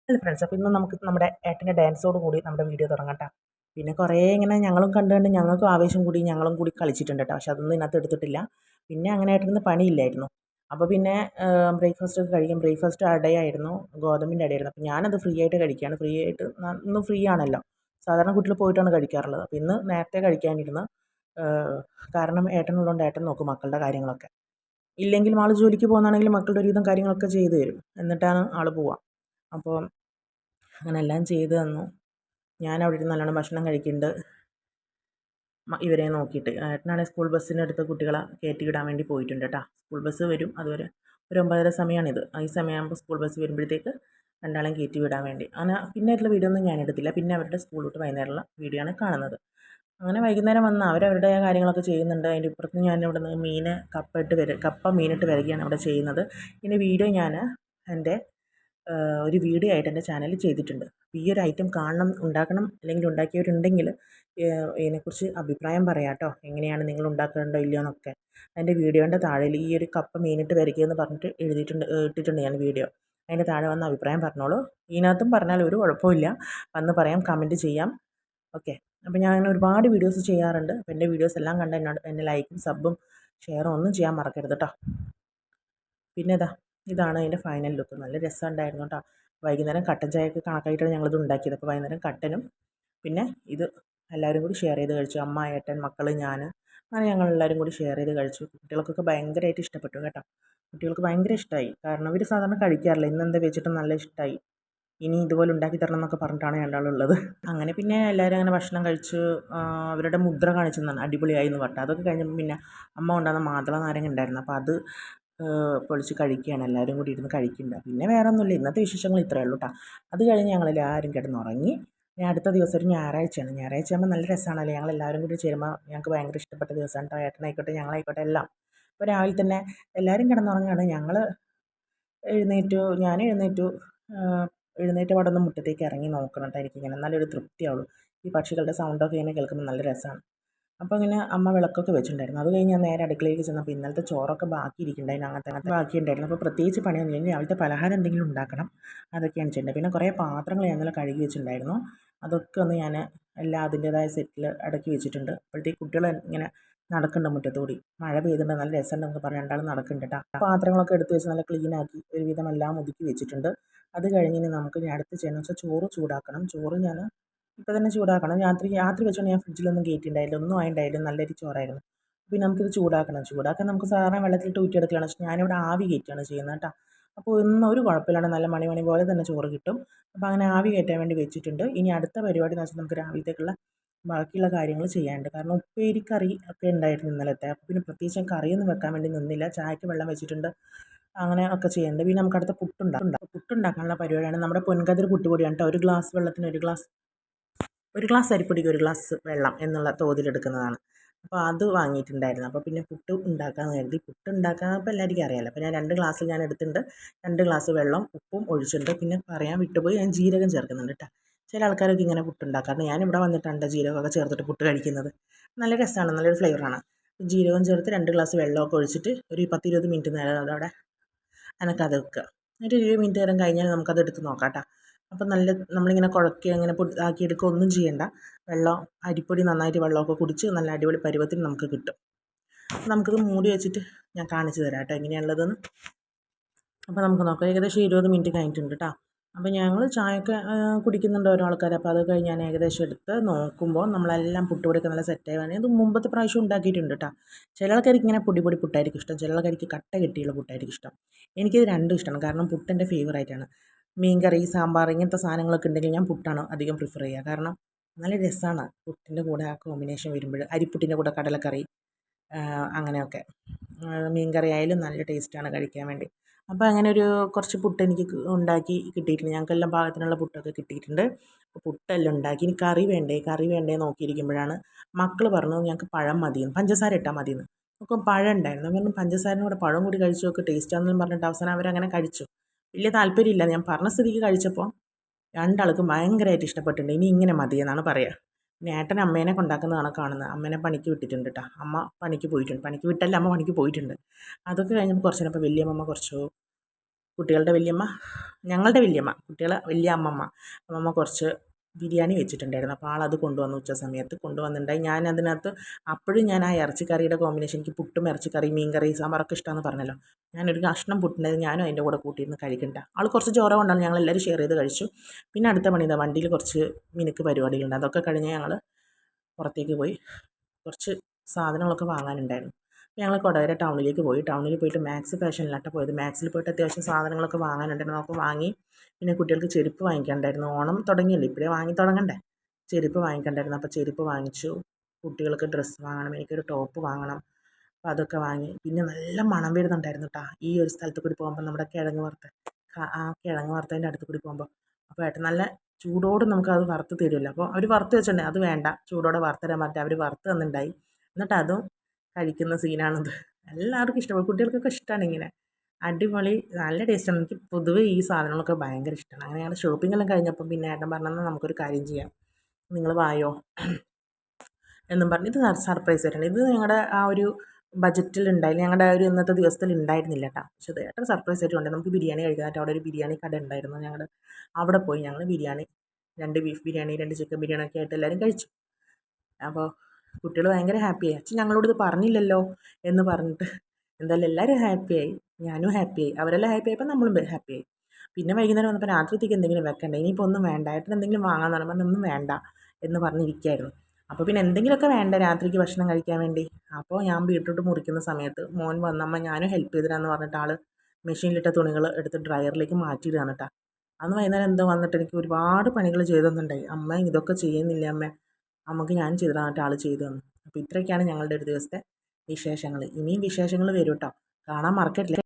Hello friends, അപ്പോൾ ഇന്ന് നമുക്ക് നമ്മുടെ ഏട്ടൻ്റെ ഡാൻസോട് കൂടി നമ്മുടെ വീഡിയോ തുടങ്ങാം കേട്ടോ. പിന്നെ കുറേ ഇങ്ങനെ ഞങ്ങളും കണ്ട് ഞങ്ങൾക്കും ആവേശം കൂടി ഞങ്ങളും കൂടി കളിച്ചിട്ടുണ്ട് കേട്ടോ. പക്ഷെ അതൊന്നും ഇതിനകത്ത് എടുത്തിട്ടില്ല. പിന്നെ അങ്ങനെ ആയിട്ടൊന്നും പണിയില്ലായിരുന്നു. അപ്പോൾ പിന്നെ ബ്രേക്ക്ഫാസ്റ്റ് ഒക്കെ കഴിക്കും. ബ്രേക്ക്ഫാസ്റ്റ് അടയായിരുന്നു, ഗോതമ്പിൻ്റെ അടയായിരുന്നു. അപ്പോൾ ഞാനത് ഫ്രീ ആയിട്ട് കഴിക്കുകയാണ്. ഫ്രീ ആയിട്ട് ഇന്ന് ഫ്രീ ആണല്ലോ, സാധാരണ കുട്ടികൾ പോയിട്ടാണ് കഴിക്കാറുള്ളത്. അപ്പോൾ ഇന്ന് നേരത്തെ കഴിക്കാനിരുന്നു. കാരണം ഏട്ടനുള്ളതുകൊണ്ട് ഏട്ടൻ നോക്കും മക്കളുടെ കാര്യങ്ങളൊക്കെ. ഇല്ലെങ്കിലും ആൾ ജോലിക്ക് പോകുന്നതാണെങ്കിൽ മക്കളുടെ ഒരുവിധം കാര്യങ്ങളൊക്കെ ചെയ്തു തരും, എന്നിട്ടാണ് ആൾ പോവുക. അപ്പോൾ അങ്ങനെ എല്ലാം ചെയ്തു തന്നു. ഞാൻ അവിടെ ഇരുന്ന് നല്ലോണം ഭക്ഷണം കഴിക്കുന്നുണ്ട്, ഇവരെ നോക്കിയിട്ട്. ഏട്ടനാണെങ്കിൽ സ്കൂൾ ബസ്സിനടുത്ത് കുട്ടികളെ കയറ്റി വിടാൻ വേണ്ടി പോയിട്ടുണ്ട് കേട്ടോ. സ്കൂൾ ബസ് വരും, അതുവരെ ഒരു 9:30 സമയമാണിത്. ഈ സമയമാകുമ്പോൾ സ്കൂൾ ബസ് വരുമ്പോഴത്തേക്ക് രണ്ടാളെയും കയറ്റി വിടാൻ വേണ്ടി. അങ്ങനെ പിന്നീടുള്ള വീഡിയോ ഒന്നും ഞാൻ എടുത്തില്ല. പിന്നെ അവരുടെ സ്കൂൾ വിട്ട് വൈകുന്നേരമുള്ള വീഡിയോ ആണ് കാണുന്നത്. അങ്ങനെ വൈകുന്നേരം വന്ന് അവരവരുടെ കാര്യങ്ങളൊക്കെ ചെയ്യുന്നുണ്ട്. അതിൻ്റെ ഇപ്പുറത്ത് ഞാൻ ഇവിടെ നിന്ന് കപ്പ മീനിട്ട് വരികയാണ് ഇവിടെ ചെയ്യുന്നത്. ഇതിൻ്റെ വീഡിയോ ഞാൻ എൻ്റെ ഒരു വീഡിയോ ആയിട്ട് എൻ്റെ ചാനലിൽ ചെയ്തിട്ടുണ്ട്. ഈ ഒരു ഐറ്റം കാണണം, ഉണ്ടാക്കണം, അല്ലെങ്കിൽ ഉണ്ടാക്കിയവരുണ്ടെങ്കിൽ ഇതിനെക്കുറിച്ച് അഭിപ്രായം പറയാം കേട്ടോ. എങ്ങനെയാണ് നിങ്ങൾ ഉണ്ടാക്കുന്നുണ്ടോ ഇല്ലയോ എന്നൊക്കെ. അതിൻ്റെ വീഡിയോൻ്റെ താഴെ ഈ ഒരു കപ്പ മീനിട്ട് വരിക എന്ന് പറഞ്ഞിട്ട് ഇട്ടിട്ടുണ്ട് ഞാൻ വീഡിയോ. അതിൻ്റെ താഴെ വന്ന് അഭിപ്രായം പറഞ്ഞോളൂ. ഇതിനകത്തും പറഞ്ഞാൽ ഒരു കുഴപ്പമില്ല, വന്ന് പറയാം, കമൻറ്റ് ചെയ്യാം. ഓക്കെ. അപ്പോൾ ഞാൻ അങ്ങനെ ഒരുപാട് വീഡിയോസ് ചെയ്യാറുണ്ട്. അപ്പോൾ എൻ്റെ വീഡിയോസ് എല്ലാം കണ്ട് എന്നെ ലൈക്കും സബും ഷെയറും ഒന്നും ചെയ്യാൻ മറക്കരുത് കേട്ടോ. പിന്നെ ഇതാണ് അതിൻ്റെ ഫൈനൽ ലുക്ക്. നല്ല രസമുണ്ടായിരുന്നു കേട്ടോ. വൈകുന്നേരം കട്ടൻ ചായക്ക് കണക്കായിട്ടാണ് ഞങ്ങളിത് ഉണ്ടാക്കിയത്. അപ്പോൾ വൈകുന്നേരം കട്ടനും പിന്നെ ഇത് എല്ലാവരും കൂടി ഷെയർ ചെയ്ത് കഴിച്ചു. അമ്മ, ഏട്ടൻ, മക്കൾ, ഞാൻ, അങ്ങനെ ഞങ്ങളെല്ലാവരും കൂടി ഷെയർ ചെയ്ത് കഴിച്ചു. കുട്ടികൾക്കൊക്കെ ഭയങ്കരമായിട്ട് ഇഷ്ടപ്പെട്ടു കേട്ടോ. കുട്ടികൾക്ക് ഭയങ്കര ഇഷ്ടമായി. കാരണം ഇവർ സാധാരണ കഴിക്കാറില്ല. ഇന്നെന്താ വെച്ചിട്ട് നല്ല ഇഷ്ടമായി. ഇനി ഇതുപോലെ ഉണ്ടാക്കി തരണം എന്നൊക്കെ പറഞ്ഞിട്ടാണ് രണ്ടാളുള്ളത്. അങ്ങനെ പിന്നെ എല്ലാവരും അങ്ങനെ ഭക്ഷണം കഴിച്ച് അവരുടെ മുദ്ര കാണിച്ചു തന്നാണ് അടിപൊളിയായി എന്ന് പറഞ്ഞിട്ട്. അതൊക്കെ കഴിഞ്ഞപ്പോൾ പിന്നെ അമ്മ കൊണ്ടുവന്ന മാതള നാരങ്ങ ഉണ്ടായിരുന്നു. അപ്പോൾ അത് പൊളിച്ച് കഴിക്കുകയാണ്. എല്ലാവരും കൂടി ഇരുന്ന് കഴിക്കുന്നുണ്ട്. പിന്നെ വേറെ ഒന്നുമില്ല, ഇന്നത്തെ വിശേഷങ്ങൾ ഇത്രയേ ഉള്ളൂ കേട്ടോ. അത് കഴിഞ്ഞ് ഞങ്ങളെല്ലാവരും കിടന്നുറങ്ങി. ഞാൻ അടുത്ത ദിവസം ഒരു ഞായറാഴ്ചയാണ്. ഞായറാഴ്ച ആകുമ്പോൾ നല്ല രസമാണല്ലോ, ഞങ്ങളെല്ലാവരും കൂടി ചേരുമ്പോൾ. ഞങ്ങൾക്ക് ഭയങ്കര ഇഷ്ടപ്പെട്ട ദിവസമാണ് കേട്ടോ. ഏട്ടനായിക്കോട്ടെ ഞങ്ങളായിക്കോട്ടെ എല്ലാം. അപ്പോൾ രാവിലെ തന്നെ എല്ലാവരും കിടന്നുറങ്ങുകയാണ്. ഞാൻ എഴുന്നേറ്റു. എഴുന്നേറ്റ പാടൊന്ന് മുറ്റത്തേക്ക് ഇറങ്ങി നോക്കണം കേട്ടോ. എനിക്കിങ്ങനെ നല്ലൊരു തൃപ്തിയാവുള്ളൂ. ഈ പക്ഷികളുടെ സൗണ്ടൊക്കെ ഇങ്ങനെ കേൾക്കുമ്പോൾ നല്ല രസമാണ്. അപ്പോൾ ഇങ്ങനെ അമ്മ വിളക്കൊക്കെ വെച്ചിട്ടുണ്ടായിരുന്നു. അത് കഴിഞ്ഞ് ഞാൻ നേരെ അടുക്കളയിലേക്ക് ചെന്നപ്പോൾ ഇന്നലത്തെ ചോറൊക്കെ ബാക്കിയിരിക്കുന്നുണ്ടായിരുന്നു. അങ്ങനത്തെ ബാക്കിയുണ്ടായിരുന്നു. അപ്പോൾ പ്രത്യേകിച്ച് പണിയൊന്നും ഇല്ല. രാവിലത്തെ പലഹാരം എന്തെങ്കിലും ഉണ്ടാക്കണം, അതൊക്കെയാണ് ചെയ്യേണ്ടത്. പിന്നെ കുറേ പാത്രങ്ങൾ ഞാൻ ഇന്നലെ കഴുകി വെച്ചിട്ടുണ്ടായിരുന്നു. അതൊക്കെ ഒന്ന് ഞാൻ എല്ലാം അതിൻ്റേതായ സെറ്റിൽ അടക്കി വെച്ചിട്ടുണ്ട്. അപ്പോഴത്തേക്ക് കുട്ടികൾ ഇങ്ങനെ നടക്കുന്നുണ്ട് മുറ്റത്തുകൂടി. മഴ പെയ്തിട്ടുണ്ട്, നല്ല രസമുണ്ടെന്നൊക്കെ പറഞ്ഞ് രണ്ടാളും നടക്കുന്നുണ്ട് കേട്ടോ. പാത്രങ്ങളൊക്കെ എടുത്ത് വെച്ച് നല്ല ക്ലീനാക്കി ഒരുവിധം എല്ലാം ഒതുക്കി വെച്ചിട്ടുണ്ട്. അത് കഴിഞ്ഞ് നമുക്ക് അടുത്ത് ചെയ്യണമെന്ന് വെച്ചാൽ ചോറ് ചൂടാക്കണം. ചോറ് ഞാൻ ഇപ്പോൾ തന്നെ ചൂടാക്കണം. രാത്രി വെച്ചുകൊണ്ട് ഞാൻ ഫ്രിഡ്ജിലൊന്നും കയറ്റിയിട്ടുണ്ടായില്ല, ഒന്നും ആയിട്ടുണ്ടായില്ല. നല്ലൊരു ചോറായിരുന്നു. പിന്നെ നമുക്കിത് ചൂടാക്കാൻ നമുക്ക് സാധാരണ വെള്ളത്തിലിട്ട് ഊറ്റിയെടുക്കുകയാണ്. പക്ഷേ ഞാനിവിടെ ആവി കയറ്റുകയാണ് ചെയ്യുന്നത് കേട്ടോ. അപ്പോൾ ഒന്നും ഒരു കുഴപ്പമില്ലാണ്ട് നല്ല മണി പോലെ തന്നെ ചോറ് കിട്ടും. അപ്പോൾ അങ്ങനെ ആവി കയറ്റാൻ വേണ്ടി വെച്ചിട്ടുണ്ട്. ഇനി അടുത്ത പരിപാടി എന്ന് വെച്ചാൽ നമുക്ക് രാവിലത്തേക്കുള്ള ബാക്കിയുള്ള കാര്യങ്ങൾ ചെയ്യാനുണ്ട്. കാരണം ഉപ്പേരിക്കറി ഒക്കെ ഉണ്ടായിരുന്നു ഇന്നലത്തെ. അപ്പോൾ പിന്നെ പ്രത്യേകിച്ച് കറിയൊന്നും വെക്കാൻ വേണ്ടി നിന്നില്ല. ചായക്ക് വെള്ളം വെച്ചിട്ടുണ്ട്, അങ്ങനെ ഒക്കെ ചെയ്യുന്നുണ്ട്. പിന്നെ നമുക്ക് അടുത്ത പുട്ടുണ്ടാക്കാനുള്ള പരിപാടിയാണ്. നമ്മുടെ പൊൻകതിർ പുട്ടുപൊടിയാണ് കേട്ടോ. ഒരു ഗ്ലാസ് വെള്ളത്തിന് ഒരു ഗ്ലാസ് അരിപ്പൊടിക്ക് ഒരു ഗ്ലാസ് വെള്ളം എന്നുള്ള തോതിലെടുക്കുന്നതാണ്. അപ്പോൾ അത് വാങ്ങിയിട്ടുണ്ടായിരുന്നു. അപ്പോൾ പിന്നെ പുട്ട് ഉണ്ടാക്കാമെന്ന് കരുതി. പുട്ട് ഉണ്ടാക്കാനപ്പോൾ എല്ലാവർക്കും അറിയാമല്ലോ. അപ്പോൾ ഞാൻ 2 ഗ്ലാസ് ഞാൻ എടുത്തിട്ടുണ്ട്. 2 ഗ്ലാസ് വെള്ളം ഉപ്പും ഒഴിച്ചിട്ടുണ്ട്. പിന്നെ പറയാൻ വിട്ടുപോയി, ഞാൻ ജീരകം ചേർക്കുന്നുണ്ട് കേട്ടോ. ചില ആൾക്കാരൊക്കെ ഇങ്ങനെ പുട്ടുണ്ടാക്കാറുണ്ട്. ഞാനിവിടെ വന്നിട്ടുണ്ട് ജീരകമൊക്കെ ചേർത്തിട്ട് പുട്ട് കഴിക്കുന്നത്. നല്ല രസമാണ്, നല്ലൊരു ഫ്ലേവറാണ്. ജീരകം ചേർത്ത് 2 ഗ്ലാസ് വെള്ളമൊക്കെ ഒഴിച്ചിട്ട് ഒരു 10-20 മിനിറ്റ് നേരം അതവിടെ അനക്കാതെ വെക്കുക. ഒരു 20 മിനിറ്റ് നേരം കഴിഞ്ഞാൽ നമുക്കത് എടുത്ത് നോക്കാം കേട്ടോ. അപ്പോൾ നമ്മളിങ്ങനെ കുഴക്കുക, ഇങ്ങനെ ആക്കിയെടുക്കുക ഒന്നും ചെയ്യണ്ട. അരിപ്പൊടി നന്നായിട്ട് വെള്ളമൊക്കെ കുടിച്ച് നല്ല അടിപൊളി പരുവത്തിൽ നമുക്ക് കിട്ടും. നമുക്കത് മൂടി വെച്ചിട്ട് ഞാൻ കാണിച്ചു തരാം കേട്ടോ എങ്ങനെയാണുള്ളതെന്ന്. അപ്പോൾ നമുക്ക് നോക്കാം. ഏകദേശം 20 മിനിറ്റ് കഴിഞ്ഞിട്ടുണ്ട് കേട്ടോ. അപ്പോൾ ഞങ്ങൾ ചായയൊക്കെ കുടിക്കുന്നുണ്ട് ഓരോ ആൾക്കാർ. അപ്പോൾ അത് കഴിഞ്ഞ് ഞാൻ ഏകദേശം എടുത്ത് നോക്കുമ്പോൾ നമ്മളെല്ലാം പുട്ടുപൊടിയൊക്കെ നല്ല സെറ്റായി വന്നു. ഇത് മുമ്പത്തെ പ്രാവശ്യം ഉണ്ടാക്കിയിട്ടുണ്ട് കേട്ടോ. ചില ആൾക്കാർക്ക് ഇങ്ങനെ പൊടി പുട്ടായിരിക്കും ഇഷ്ടം, ചില ആൾക്കാർക്ക് കട്ട കെട്ടിയുള്ള പുട്ടായിരിക്കും ഇഷ്ടം. എനിക്കിത് രണ്ടും ഇഷ്ടമാണ്. കാരണം പുട്ടെൻ്റെ ഫേവറായിട്ടാണ്. മീൻകറി, സാമ്പാർ, ഇങ്ങനത്തെ സാധനങ്ങളൊക്കെ ഉണ്ടെങ്കിൽ ഞാൻ പുട്ടാണ് അധികം പ്രിഫർ ചെയ്യുക. കാരണം നല്ല രസമാണ് പുട്ടിൻ്റെ കൂടെ ആ കോമ്പിനേഷൻ വരുമ്പോൾ. അരിപ്പുട്ടിൻ്റെ കൂടെ കടലക്കറി, അങ്ങനെയൊക്കെ. മീൻകറി ആയാലും നല്ല ടേസ്റ്റാണ് കഴിക്കാൻ വേണ്ടി. അപ്പോൾ അങ്ങനെ ഒരു കുറച്ച് പുട്ട് എനിക്ക് ഉണ്ടാക്കി കിട്ടിയിട്ടുണ്ട്. ഞങ്ങൾക്കെല്ലാം പാകത്തിനുള്ള പുട്ടൊക്കെ കിട്ടിയിട്ടുണ്ട്. അപ്പോൾ പുട്ടെല്ലാം ഉണ്ടാക്കി. ഇനി കറി വേണ്ടേ നോക്കിയിരിക്കുമ്പോഴാണ് മക്കൾ പറഞ്ഞു ഞങ്ങൾക്ക് പഴം മതിയെന്ന്, പഞ്ചസാര ഇട്ടാൽ മതിയെന്ന്. അപ്പോൾ പഴം ഉണ്ടായിരുന്നു. പറഞ്ഞു പഞ്ചസാരൻ്റെ കൂടെ പഴം കൂടി കഴിച്ചു നോക്ക്, ടേസ്റ്റാണെന്ന് പറഞ്ഞിട്ട് അവസാനം അവരങ്ങനെ കഴിച്ചു. വലിയ താല്പര്യമില്ല, ഞാൻ പറഞ്ഞ സ്ഥിതിക്ക് കഴിച്ചപ്പോൾ രണ്ടാൾക്കും ഭയങ്കരമായിട്ട് ഇഷ്ടപ്പെട്ടിട്ടുണ്ട്. ഇനി ഇങ്ങനെ മതിയെന്നാണ് പറയുക. പിന്നെ ഏട്ടൻ അമ്മേനെ കൊണ്ടാക്കുന്നതാണ് കാണുന്നത്. അമ്മേനെ പണിക്ക് വിട്ടിട്ടുണ്ട് കേട്ടോ. അമ്മ പണിക്ക് പോയിട്ടുണ്ട്. പണിക്ക് വിട്ടല്ല, അമ്മ പണിക്ക് പോയിട്ടുണ്ട്. അതൊക്കെ കഴിഞ്ഞപ്പോൾ കുറച്ച് നേരം വലിയമ്മ കുറച്ച് കുട്ടികളുടെ വല്യമ്മ, ഞങ്ങളുടെ വല്യമ്മ, കുട്ടികളെ വലിയ അമ്മമ്മ കുറച്ച് ബിരിയാണി വെച്ചിട്ടുണ്ടായിരുന്നു. അപ്പോൾ ആളത് കൊണ്ടുവന്നു, ഉച്ച സമയത്ത് കൊണ്ടുവന്നിട്ടുണ്ടായി. ഞാൻ അതിനകത്ത് അപ്പോഴും ഞാൻ ആ ഇറച്ചിക്കറിയുടെ കോമ്പിനേഷൻ, എനിക്ക് പുട്ടും ഇറച്ചിക്കറി, മീൻ കറി, സാമ്പാറൊക്കെ ഇഷ്ടമാണെന്ന് പറഞ്ഞല്ലോ. ഞാനൊരു കഷ്ണം പുട്ടുണ്ടായിരുന്നു, ഞാനും അതിൻ്റെ കൂടെ കൂട്ടിയിരുന്ന് കഴിക്കണ്ട. ആൾ കുറച്ച് ചോറ് കൊണ്ടാണ്, ഞങ്ങളെല്ലാവരും ഷെയർ ചെയ്ത് കഴിച്ചു. പിന്നെ അടുത്ത പണി ഇതാ, വണ്ടിയിൽ കുറച്ച് മിനുക്ക് പരിപാടികളുണ്ട്. അതൊക്കെ കഴിഞ്ഞ് ഞങ്ങൾ പുറത്തേക്ക് പോയി. കുറച്ച് സാധനങ്ങളൊക്കെ വാങ്ങാനുണ്ടായിരുന്നു. ഞങ്ങൾ കൊടകര ടൗണിലേക്ക് പോയി. ടൗണിൽ പോയിട്ട് മാക്സ് ഫാഷനിലാട്ടോ പോയത്. മാക്സിൽ പോയിട്ട് അത്യാവശ്യം സാധനങ്ങളൊക്കെ വാങ്ങാനുണ്ടായിരുന്നു. നമുക്ക് വാങ്ങി. പിന്നെ കുട്ടികൾക്ക് ചെരുപ്പ് വാങ്ങിക്കാനുണ്ടായിരുന്നു. ഓണം തുടങ്ങിയല്ലോ, ഇപ്പോഴേ വാങ്ങി തുടങ്ങണ്ടേ. ചെരുപ്പ് വാങ്ങിക്കണ്ടായിരുന്നു. അപ്പോൾ ചെരുപ്പ് വാങ്ങിച്ചു. കുട്ടികൾക്ക് ഡ്രസ്സ് വാങ്ങണം, എനിക്കൊരു ടോപ്പ് വാങ്ങണം. അപ്പോൾ അതൊക്കെ വാങ്ങി. പിന്നെ നല്ല മണം വരുന്നുണ്ടായിരുന്നു കേട്ടോ, ഈ ഒരു സ്ഥലത്ത് കൂടി പോകുമ്പോൾ, നമ്മുടെ കിഴങ്ങ് വറുത്ത ആ കിഴങ്ങ് വറുത്തതിൻ്റെ അടുത്ത് കൂടി പോകുമ്പോൾ. അപ്പോൾ ഏട്ടൻ നല്ല ചൂടോട് നമുക്കത് വറുത്ത് തരുമല്ലോ. അപ്പോൾ അവർ വറുത്ത് വെച്ചിട്ടുണ്ടെങ്കിൽ അത് വേണ്ട, ചൂടോടെ വറുത്ത് തരാൻ പറഞ്ഞിട്ട് അവർ വറുത്ത് തന്നിട്ടുണ്ടായി. എന്നിട്ട് അതും കഴിക്കുന്ന സീനാണത്. എല്ലാവർക്കും ഇഷ്ടപ്പെടും, കുട്ടികൾക്കൊക്കെ ഇഷ്ടമാണ് ഇങ്ങനെ. അടിപൊളി, നല്ല ടേസ്റ്റാണ്. എനിക്ക് പൊതുവേ ഈ സാധനങ്ങളൊക്കെ ഭയങ്കര ഇഷ്ടമാണ്. അങ്ങനെ ഞങ്ങൾ ഷോപ്പിംഗ് എല്ലാം കഴിഞ്ഞപ്പം പിന്നെ ഏട്ടൻ പറഞ്ഞെന്നാൽ നമുക്കൊരു കാര്യം ചെയ്യാം, നിങ്ങൾ വായോ എന്നും പറഞ്ഞ്. ഇത് സർപ്രൈസ് ആയിട്ടുണ്ട്. ഇത് ഞങ്ങളുടെ ആ ഒരു ബജറ്റിൽ ഉണ്ടായില്ല, ഞങ്ങളുടെ ആ ഒരു ഇന്നത്തെ ദിവസത്തിൽ ഉണ്ടായിരുന്നില്ല കേട്ടോ. പക്ഷേ ഇത് ഏട്ടൻ സർപ്രൈസ് ആയിട്ട് കൊണ്ട് നമുക്ക് ബിരിയാണി കഴിക്കാനായിട്ട് അവിടെ ഒരു ബിരിയാണി കട ഉണ്ടായിരുന്നു. ഞങ്ങൾ അവിടെ പോയി ഞങ്ങൾ ബിരിയാണി, 2 ബീഫ് ബിരിയാണി, 2 ചിക്കൻ ബിരിയാണി ഒക്കെ ആയിട്ട് എല്ലാവരും കഴിച്ചു. അപ്പോൾ കുട്ടികൾ ഭയങ്കര ഹാപ്പിയായി. അച്ഛൻ ഞങ്ങളോട് ഇത് പറഞ്ഞില്ലല്ലോ എന്ന് പറഞ്ഞിട്ട്. എന്തായാലും എല്ലാവരും ഹാപ്പിയായി, ഞാനും ഹാപ്പിയായി, അവരെല്ലാം ഹാപ്പിയായപ്പോൾ നമ്മളും ഹാപ്പിയായി. പിന്നെ വൈകുന്നേരം വന്നപ്പോൾ രാത്രിത്തേക്ക് എന്തെങ്കിലും വെക്കണ്ടേ, ഇനിയിപ്പോൾ ഒന്നും വേണ്ട, ഏട്ടൻ എന്തെങ്കിലും വാങ്ങാൻ പറഞ്ഞാൽ ഒന്നും വേണ്ട എന്ന് പറഞ്ഞിരിക്കുകയായിരുന്നു. അപ്പോൾ പിന്നെ എന്തെങ്കിലുമൊക്കെ വേണ്ട രാത്രിക്ക് ഭക്ഷണം കഴിക്കാൻ വേണ്ടി. അപ്പോൾ ഞാൻ ബീട്രൂട്ട് മുറിക്കുന്ന സമയത്ത് മോൻ വന്നമ്മ ഞാനും ഹെൽപ്പ് ചെയ്തിരാന്ന് പറഞ്ഞിട്ട് ആൾ മെഷീനിലിട്ട തുണികൾ എടുത്ത് ഡ്രയറിലേക്ക് മാറ്റിയിടുകയാണ് കേട്ടോ. അന്ന് വൈകുന്നേരം എന്തോ വന്നിട്ട് എനിക്ക് ഒരുപാട് പണികൾ ചെയ്തു തന്നിട്ടുണ്ടായി. അമ്മ ഇതൊക്കെ ചെയ്യുന്നില്ല അമ്മ, അമ്മക്ക് ഞാൻ ചെയ്തു തന്നിട്ട് ആൾ ചെയ്തു തന്നു. അപ്പോൾ ഇത്രയൊക്കെയാണ് ഞങ്ങളുടെ ഒരു ദിവസത്തെ വിശേഷങ്ങൾ. ഇനിയും വിശേഷങ്ങൾ വരും കേട്ടോ, കാണാൻ മറക്കട്ടില്ല.